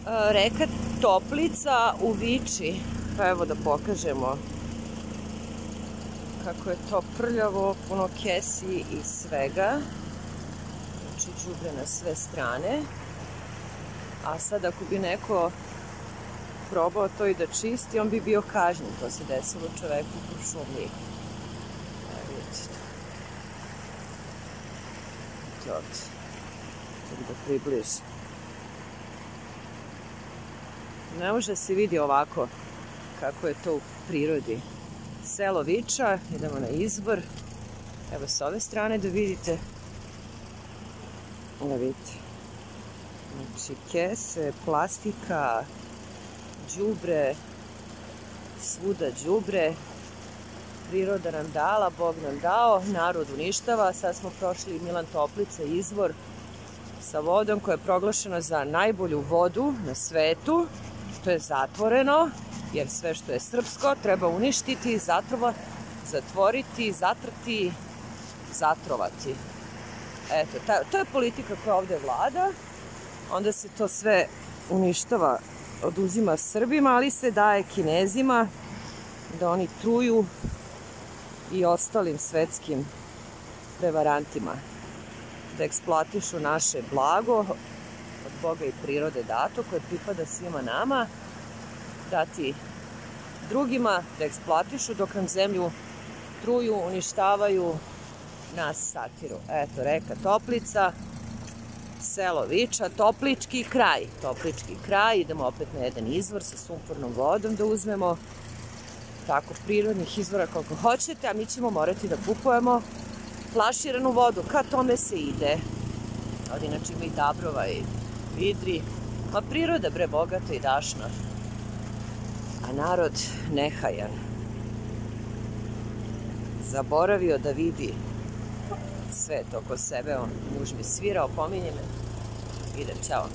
Reka Toplica u Viči. Pa evo da pokažemo kako je to prljavo, puno kesi i svega. Znači đubre na sve strane. A sad ako bi neko probao to i da čisti, on bi bio kažnjen. To se desilo čoveku u Kuršumliji. Vidite. To ovdje. Da približim. Ne može se vidi ovako kako je to u prirodi. Selo Viča, idemo na izbor. Evo s ove strane da vidite. Da vidite. Znači kese, plastika, đubre, svuda đubre. Priroda nam dala, Bog nam dao, narod uništava. Sad smo prošli Milan Toplica, izvor sa vodom koja je proglašena za najbolju vodu na svetu. To je zatvoreno, jer sve što je srpsko treba uništiti, zatvoriti, zatrti, zatrovati. Eto, to je politika koja ovde vlada. Onda se to sve uništava, oduzima Srbima, ali se daje Kinezima da oni truju i ostalim svetskim prevarantima. Da eksploatišu naše blago od Boga i prirode dato, koje pripada svima nama, dati drugima da eksploatišu dok nam zemlju truju, uništavaju, nas satiru. Eto, reka Toplica, selo Viča, Toplički kraj. Toplički kraj, idemo opet na jedan izvor sa sumpornom vodom da uzmemo. Tako, prirodnih izvora koliko hoćete, a mi ćemo morati da kupujemo flaširanu vodu. Ka tome se ide. Ovdje inače ima i dabrova i vidri. Ma priroda bre bogata i dašna. A narod nehajan. Zaboravio da vidi svet oko sebe. On muž mi svira, opominje me. Idem, ćao.